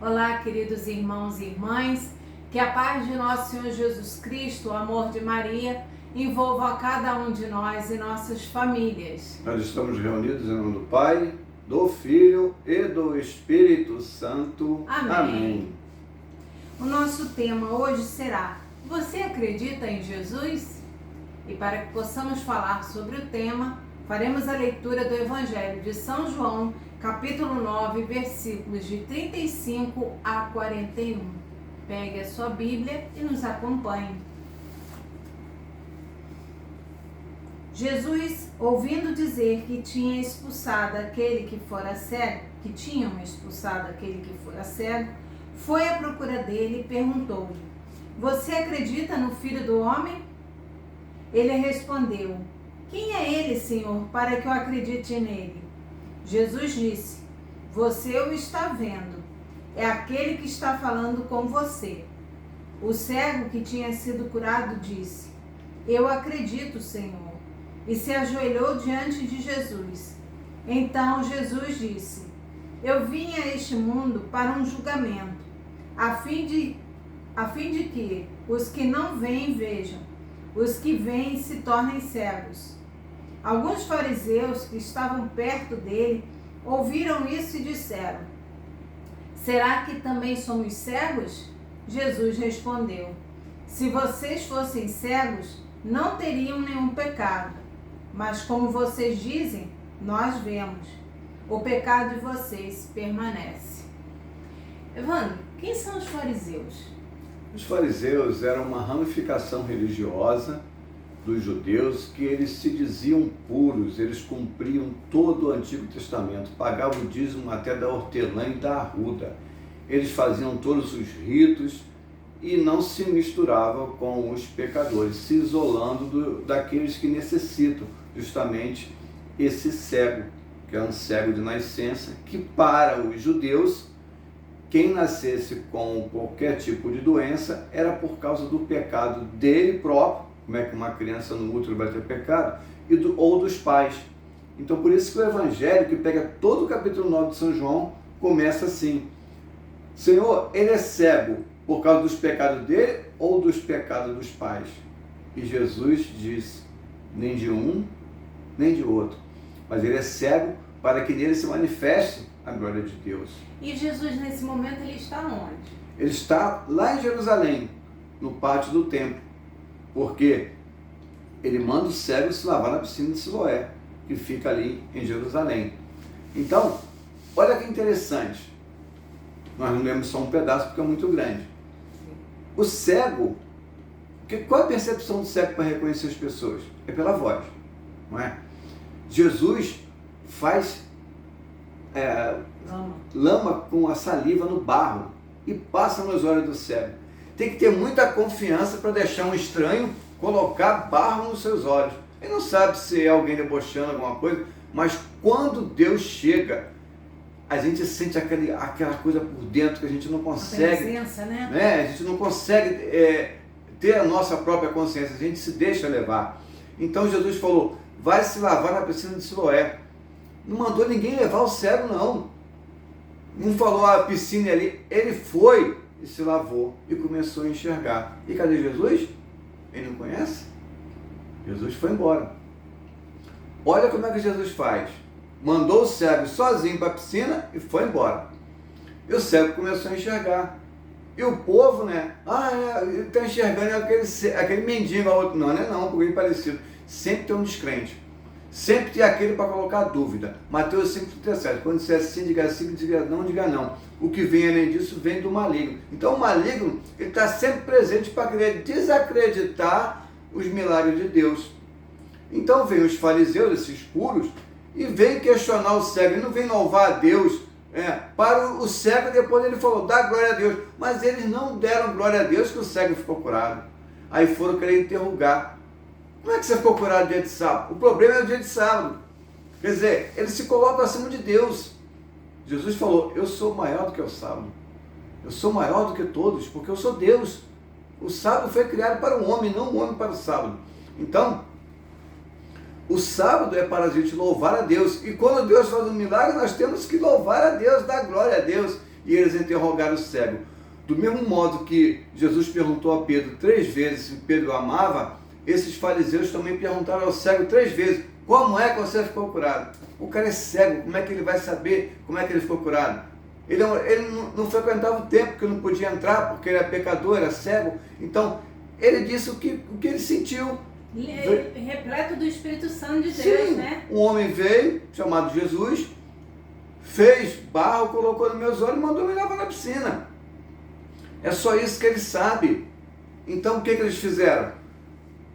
Olá, queridos irmãos e irmãs, que a paz de nosso Senhor Jesus Cristo, o amor de Maria, envolva a cada um de nós e nossas famílias. Nós estamos reunidos em nome do Pai, do Filho e do Espírito Santo. Amém. Amém. O nosso tema hoje será: você acredita em Jesus? E para que possamos falar sobre o tema, faremos a leitura do Evangelho de São João, capítulo 9, versículos de 35 a 41. Pegue a sua Bíblia e nos acompanhe. Jesus, ouvindo dizer que tinham expulsado aquele que fora cego, foi à procura dele e perguntou-lhe: você acredita no Filho do Homem? Ele respondeu: quem é ele, Senhor, para que eu acredite nele? Jesus disse: você o está vendo, é aquele que está falando com você. O cego que tinha sido curado disse: eu acredito, Senhor, e se ajoelhou diante de Jesus. Então Jesus disse: eu vim a este mundo para um julgamento, a fim de que os que não veem vejam, os que veem se tornem cegos. Alguns fariseus que estavam perto dele ouviram isso e disseram: será que também somos cegos? Jesus respondeu: se vocês fossem cegos, não teriam nenhum pecado. Mas como vocês dizem, nós vemos. O pecado de vocês permanece. Evandro, quem são os fariseus? Os fariseus eram uma ramificação religiosa dos judeus que eles se diziam puros, eles cumpriam todo o Antigo Testamento, pagavam o dízimo até da hortelã e da arruda. Eles faziam todos os ritos e não se misturavam com os pecadores, se isolando daqueles que necessitam justamente esse cego, que é um cego de nascença, que para os judeus, quem nascesse com qualquer tipo de doença era por causa do pecado dele próprio. Como é que uma criança no útero vai ter pecado? Ou dos pais. Então por isso que o Evangelho, que pega todo o capítulo 9 de São João, começa assim: Senhor, ele é cego por causa dos pecados dele ou dos pecados dos pais? E Jesus diz: nem de um, nem de outro. Mas ele é cego para que nele se manifeste a glória de Deus. E Jesus, nesse momento, ele está onde? Ele está lá em Jerusalém, no pátio do templo, porque ele manda o cego se lavar na piscina de Siloé, que fica ali em Jerusalém. Então, olha que interessante. Nós não lemos só um pedaço porque é muito grande. O cego, qual é a percepção do cego para reconhecer as pessoas? É pela voz, não é? Jesus faz lama com a saliva no barro e passa nos olhos do cego. Tem que ter muita confiança para deixar um estranho colocar barro nos seus olhos. Ele não sabe se é alguém debochando alguma coisa, mas quando Deus chega, a gente sente aquela coisa por dentro que a gente não consegue. A presença, né? A gente não consegue ter a nossa própria consciência, a gente se deixa levar. Então Jesus falou: vai se lavar na piscina de Siloé. Não mandou ninguém levar o cego, não. Não falou a piscina ali. Ele foi e se lavou e começou a enxergar. E cadê Jesus? Ele não conhece? Jesus foi embora. Olha como é que Jesus faz. Mandou o cego sozinho para a piscina e foi embora. E o cego começou a enxergar. E o povo, né? Ele está enxergando aquele mendigo, a outro. Não é não, porque ele é parecido. Sempre tem um descrente. Sempre tem aquele para colocar dúvida. Mateus 5,37. Quando disser sim, diga sim, diga não. O que vem além disso vem do maligno. Então o maligno, ele está sempre presente para querer desacreditar os milagres de Deus. Então vem os fariseus, esses puros, e vem questionar o cego. Ele não vem louvar a Deus para o cego. Depois ele falou: dá glória a Deus. Mas eles não deram glória a Deus que o cego ficou curado. Aí foram querer interrogar: como é que você ficou curado no dia de sábado? O problema é o dia de sábado. Quer dizer, eles se colocam acima de Deus. Jesus falou: eu sou maior do que o sábado. Eu sou maior do que todos, porque eu sou Deus. O sábado foi criado para o homem, não o homem para o sábado. Então, o sábado é para a gente louvar a Deus. E quando Deus faz um milagre, nós temos que louvar a Deus, dar glória a Deus. e eles interrogaram o cego. Do mesmo modo que Jesus perguntou a Pedro 3 vezes se Pedro amava, esses fariseus também perguntaram ao cego 3 vezes, como é que você ficou curado? O cara é cego, como é que ele vai saber como é que ele ficou curado? Ele não frequentava o templo, porque não podia entrar, porque ele era pecador, era cego. Então, ele disse o que ele sentiu. Repleto do Espírito Santo de Deus, Sim, né? Um homem veio, chamado Jesus, fez barro, colocou nos meus olhos e mandou me lavar na piscina. É só isso que ele sabe. Então, o que eles fizeram?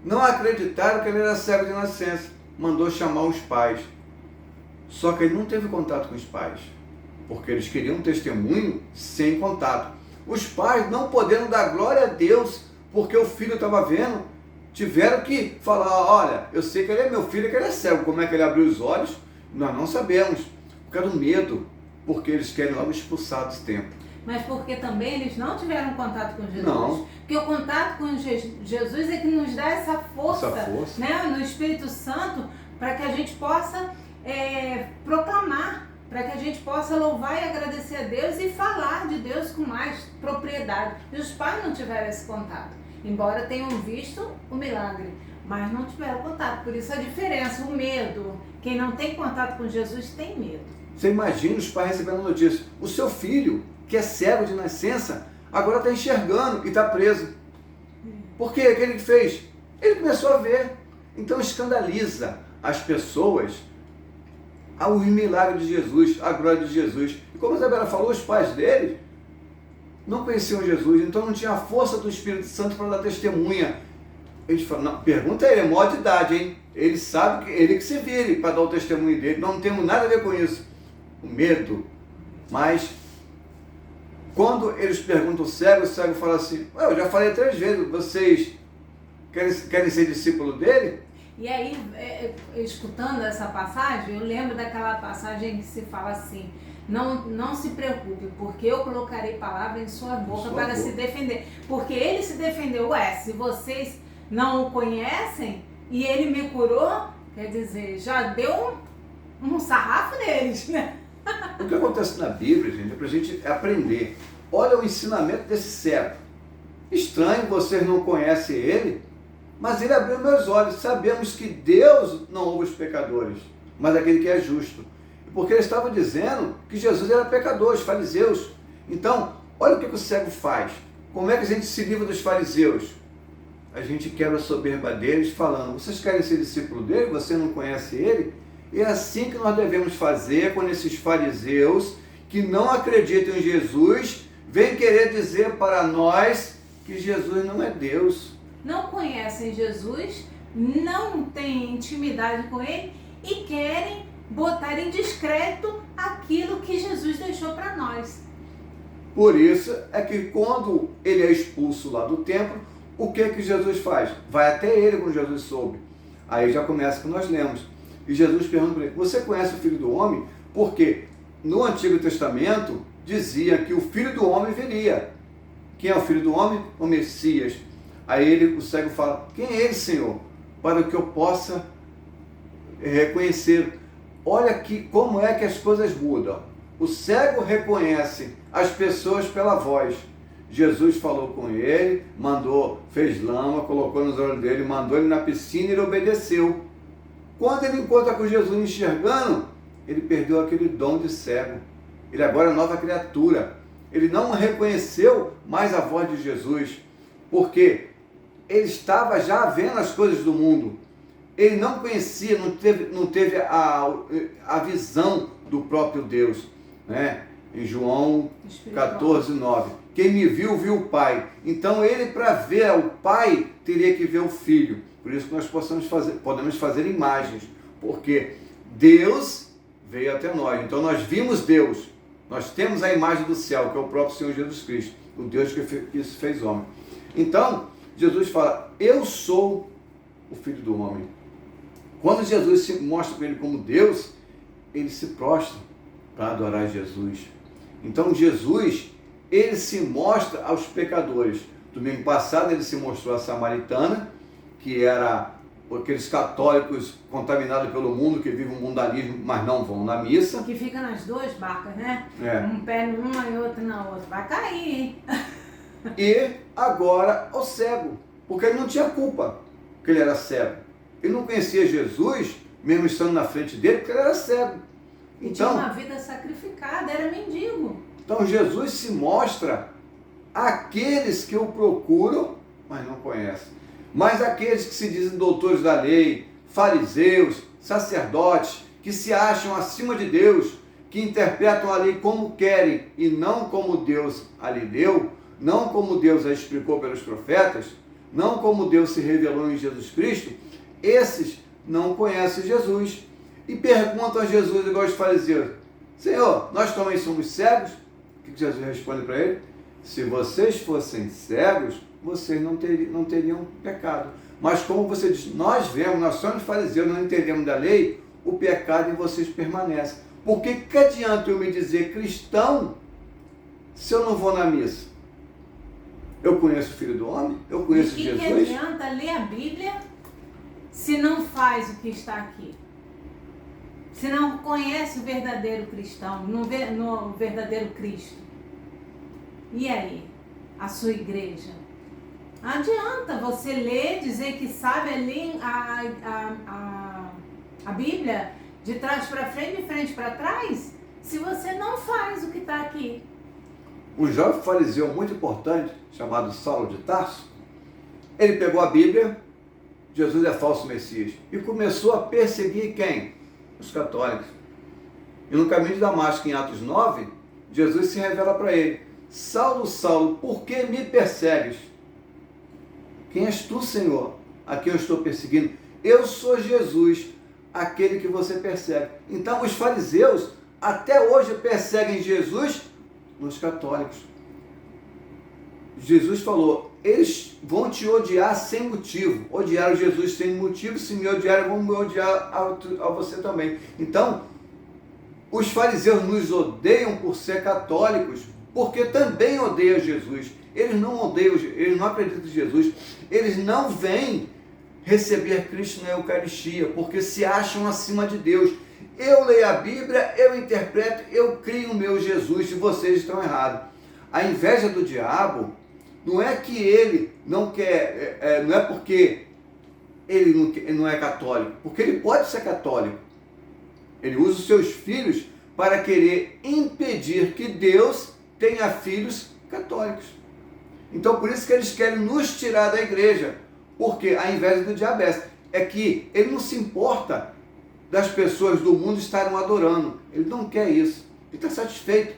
Não acreditaram que ele era cego de nascença. Mandou chamar os pais. Só que ele não teve contato com os pais, porque eles queriam um testemunho sem contato. Os pais, não podendo dar glória a Deus, porque o filho estava vendo, tiveram que falar, olha, eu sei que ele é meu filho, que ele é cego, como é que ele abriu os olhos? Nós não sabemos, por causa do medo, porque eles querem logo expulsar desse tempo. Mas porque também eles não tiveram contato com Jesus. Não. Porque o contato com Jesus é que nos dá essa força. Né, no Espírito Santo, para que a gente possa proclamar, para que a gente possa louvar e agradecer a Deus e falar de Deus com mais propriedade. E os pais não tiveram esse contato, embora tenham visto o milagre, mas não tiveram contato. Por isso a diferença, o medo. Quem não tem contato com Jesus tem medo. Você imagina os pais recebendo notícia, o seu filho, que é cego de nascença, agora está enxergando e está preso. Por quê? O que ele fez? Ele começou a ver. Então escandaliza as pessoas o milagre de Jesus, a glória de Jesus. E como a Isabela falou, os pais dele não conheciam Jesus, então não tinha a força do Espírito Santo para dar testemunha. Eles falam, não, pergunta a ele, é maior de idade, hein? Ele sabe que ele que se vire para dar o testemunho dele, não temos nada a ver com isso. O medo. Mas quando eles perguntam o cego fala assim, eu já falei 3 vezes, vocês querem ser discípulo dele? E aí, escutando essa passagem, eu lembro daquela passagem que se fala assim, não se preocupe, porque eu colocarei palavra em sua boca para se defender. Porque ele se defendeu, se vocês não o conhecem e ele me curou, quer dizer, já deu um sarrafo neles, né? O que acontece na Bíblia, gente, é para a gente aprender. Olha o ensinamento desse cego. Estranho, vocês não conhecem ele, mas ele abriu meus olhos. Sabemos que Deus não ouve os pecadores, mas aquele que é justo. Porque ele estava dizendo que Jesus era pecador, os fariseus. Então, olha o que o cego faz. Como é que a gente se livra dos fariseus? A gente quebra a soberba deles falando, vocês querem ser discípulo dele? Você não conhece ele? E é assim que nós devemos fazer quando esses fariseus que não acreditam em Jesus vêm querer dizer para nós que Jesus não é Deus. Não conhecem Jesus, não têm intimidade com ele e querem botar em descrédito aquilo que Jesus deixou para nós. Por isso é que quando ele é expulso lá do templo, o que Jesus faz? Vai até ele quando Jesus soube. Aí já começa o que nós lemos. E Jesus pergunta para ele, você conhece o Filho do Homem? Porque no Antigo Testamento dizia que o Filho do Homem viria. Quem é o Filho do Homem? O Messias. Aí o cego fala, quem é ele, Senhor? Para que eu possa reconhecer. Olha aqui como é que as coisas mudam. O cego reconhece as pessoas pela voz. Jesus falou com ele, fez lama, colocou nos olhos dele, mandou ele na piscina e ele obedeceu. Quando ele encontra com Jesus enxergando, ele perdeu aquele dom de cego. Ele agora é nova criatura. Ele não reconheceu mais a voz de Jesus, porque ele estava já vendo as coisas do mundo. Ele não conhecia, não teve a visão do próprio Deus. Né? Em João 14, 9. Quem me viu, viu o Pai. Então ele, para ver o Pai, teria que ver o Filho. Por isso que nós podemos fazer imagens, porque Deus veio até nós. Então nós vimos Deus. Nós temos a imagem do céu, que é o próprio Senhor Jesus Cristo, o Deus que se fez homem. Então, Jesus fala, eu sou o Filho do Homem. Quando Jesus se mostra para ele como Deus, ele se prostra para adorar Jesus. Então Jesus, ele se mostra aos pecadores. Domingo passado ele se mostrou à samaritana, que era aqueles católicos contaminados pelo mundo, que vivem um mundanismo, mas não vão na missa. Que fica nas duas barcas, né? É. Um pé numa e outro na outra. Vai cair, hein? E agora o cego, porque ele não tinha culpa que ele era cego. Ele não conhecia Jesus, mesmo estando na frente dele, porque ele era cego. E tinha uma vida sacrificada, era mendigo. Então Jesus se mostra àqueles que o procuram, mas não conhecem. Mas aqueles que se dizem doutores da lei, fariseus, sacerdotes, que se acham acima de Deus, que interpretam a lei como querem e não como Deus a lhe deu, não como Deus a explicou pelos profetas, não como Deus se revelou em Jesus Cristo, esses não conhecem Jesus e perguntam a Jesus, igual os fariseus: Senhor, nós também somos cegos? O que Jesus responde para ele? Se vocês fossem cegos, vocês não teriam pecado. Mas como você diz, nós vemos, nós somos fariseus, não entendemos da lei, o pecado em vocês permanece. Por que adianta eu me dizer cristão se eu não vou na missa? Eu conheço o Filho do Homem, eu conheço Jesus. Que adianta ler a Bíblia se não faz o que está aqui? Se não conhece o verdadeiro cristão, no verdadeiro Cristo? E aí? A sua igreja? Não adianta você ler, dizer que sabe ler a Bíblia de trás para frente, de frente para trás, se você não faz o que está aqui. Um jovem fariseu muito importante, chamado Saulo de Tarso, ele pegou a Bíblia, Jesus é falso Messias, e começou a perseguir quem? Os católicos. E no caminho de Damasco, em Atos 9, Jesus se revela para ele: Saulo, Saulo, por que me persegues? Quem és tu, Senhor, a quem eu estou perseguindo? Eu sou Jesus, aquele que você persegue. Então os fariseus até hoje perseguem Jesus nos católicos. Jesus falou: eles vão te odiar sem motivo. Odiaram Jesus sem motivo, se me odiarem, vão me odiar a você também. Então, os fariseus nos odeiam por ser católicos, porque também odeiam Jesus. Eles não odeiam, eles não acreditam em Jesus. Eles não vêm receber Cristo na Eucaristia, porque se acham acima de Deus. Eu leio a Bíblia, eu interpreto, eu crio o meu Jesus, e vocês estão errados. A inveja do diabo não é que ele não quer, não é porque ele não é católico, porque ele pode ser católico. Ele usa os seus filhos para querer impedir que Deus tenha filhos católicos. Então por isso que eles querem nos tirar da igreja, porque a inveja do diabo é que ele não se importa das pessoas do mundo estarem adorando. Ele não quer isso. Ele está satisfeito.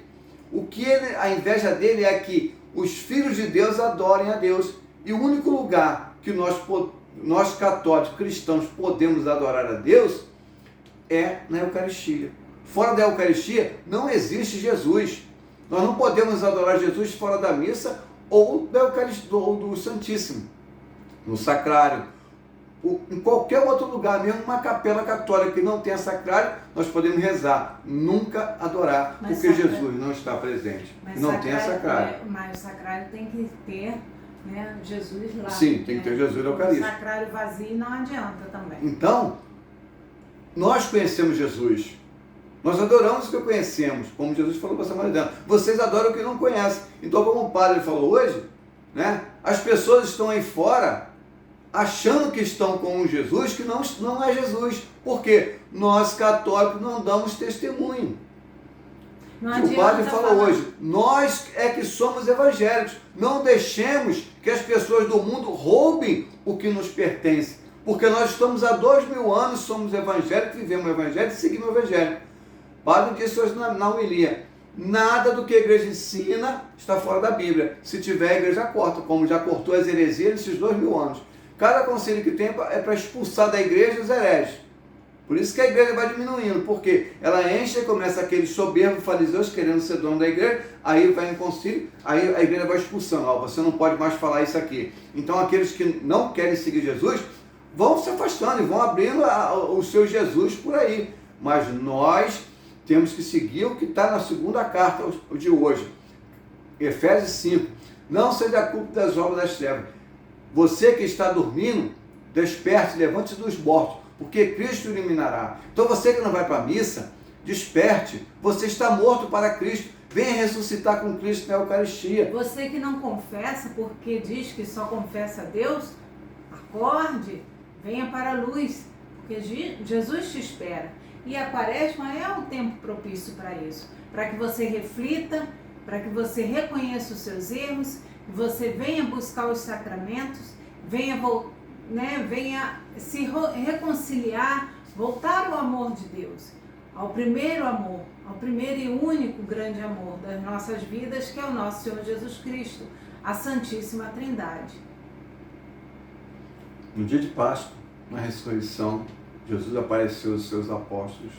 A inveja dele é que os filhos de Deus adorem a Deus. E o único lugar que nós católicos, cristãos, podemos adorar a Deus é na Eucaristia. Fora da Eucaristia não existe Jesus. Nós não podemos adorar Jesus fora da missa ou da Eucaristia, ou do Santíssimo, no sacrário. Em qualquer outro lugar, mesmo uma capela católica que não tenha sacrário, nós podemos rezar, nunca adorar, porque Jesus não está presente. E não tem sacrário. Mas o sacrário tem que ter, né, Jesus lá. Sim, tem que ter Jesus na Eucaristia. O sacrário vazio não adianta também. Então, nós conhecemos Jesus. Nós adoramos o que conhecemos, como Jesus falou para a samaritana. Vocês adoram o que não conhecem. Então, como o padre falou hoje, né, as pessoas estão aí fora achando que estão com um Jesus que não é Jesus. Porque nós católicos não damos testemunho. O padre falou hoje, nós é que somos evangélicos. Não deixemos que as pessoas do mundo roubem o que nos pertence. Porque nós estamos há 2000 anos, somos evangélicos, vivemos o evangelho e seguimos o evangelho. O padre disse hoje na homilia: nada do que a igreja ensina está fora da Bíblia. Se tiver, a igreja corta, como já cortou as heresias nesses 2000 anos. Cada conselho que tem é para expulsar da igreja os hereges. Por isso que a igreja vai diminuindo, porque ela enche e começa aqueles soberbos fariseus querendo ser dono da igreja, aí vai em concílio, aí a igreja vai expulsando: você não pode mais falar isso aqui. Então aqueles que não querem seguir Jesus vão se afastando e vão abrindo o seu Jesus por aí. Mas nós temos que seguir o que está na segunda carta de hoje, Efésios 5. Não seja culpa das obras das trevas. Você que está dormindo, Desperte, levante-se dos mortos, porque Cristo iluminará. Então você que não vai para a missa, desperte. Você está morto para Cristo. Venha ressuscitar com Cristo na Eucaristia. Você que não confessa, porque diz que só confessa a Deus, acorde, venha para a luz, porque Jesus te espera. E a Quaresma é um tempo propício para isso, para que você reflita, para que você reconheça os seus erros, que você venha buscar os sacramentos, venha se reconciliar, voltar ao amor de Deus, ao primeiro amor, ao primeiro e único grande amor das nossas vidas, que é o nosso Senhor Jesus Cristo, a Santíssima Trindade. No dia de Páscoa, na ressurreição, Jesus apareceu aos seus apóstolos.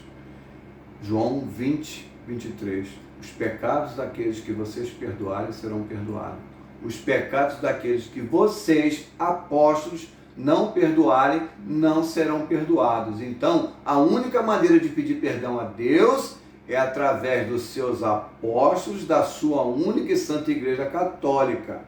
João 20, 23. Os pecados daqueles que vocês perdoarem serão perdoados. Os pecados daqueles que vocês, apóstolos, não perdoarem, não serão perdoados. Então, a única maneira de pedir perdão a Deus é através dos seus apóstolos, da sua única e santa Igreja Católica.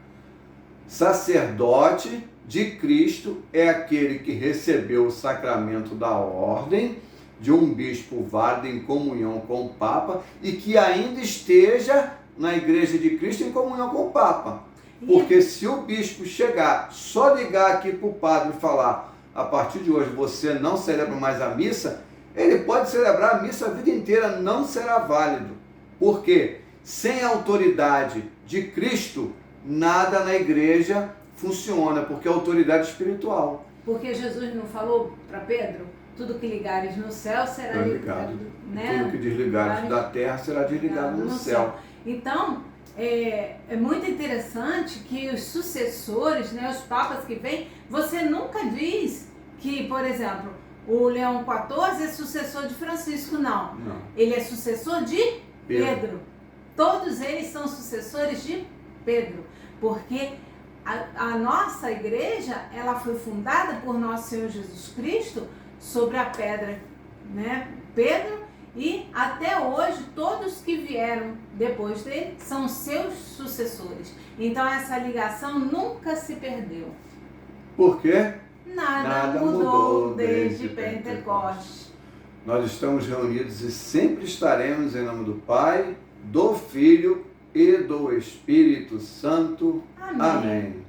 Sacerdote de Cristo é aquele que recebeu o sacramento da ordem de um bispo válido em comunhão com o Papa e que ainda esteja na Igreja de Cristo em comunhão com o Papa. Porque se o bispo chegar, só ligar aqui para o padre e falar, a partir de hoje você não celebra mais a missa, ele pode celebrar a missa a vida inteira, não será válido. Porque sem a autoridade de Cristo, nada na igreja funciona, porque é autoridade espiritual. Porque Jesus não falou para Pedro, tudo que ligares no céu será ligado, né? Tudo que desligares da terra será desligado no céu. Então, é muito interessante que os sucessores, né, os papas que vêm, você nunca diz que, por exemplo, o Leão XIV é sucessor de Francisco, não. Ele é sucessor de Pedro. Todos eles são sucessores de Pedro, porque a nossa igreja, ela foi fundada por nosso Senhor Jesus Cristo sobre a pedra, né, Pedro, e até hoje todos que vieram depois dele são seus sucessores. Então essa ligação nunca se perdeu. Por quê? Nada mudou desde Pentecostes. Nós estamos reunidos e sempre estaremos em nome do Pai, do Filho e do Espírito Santo. Amém. Amém.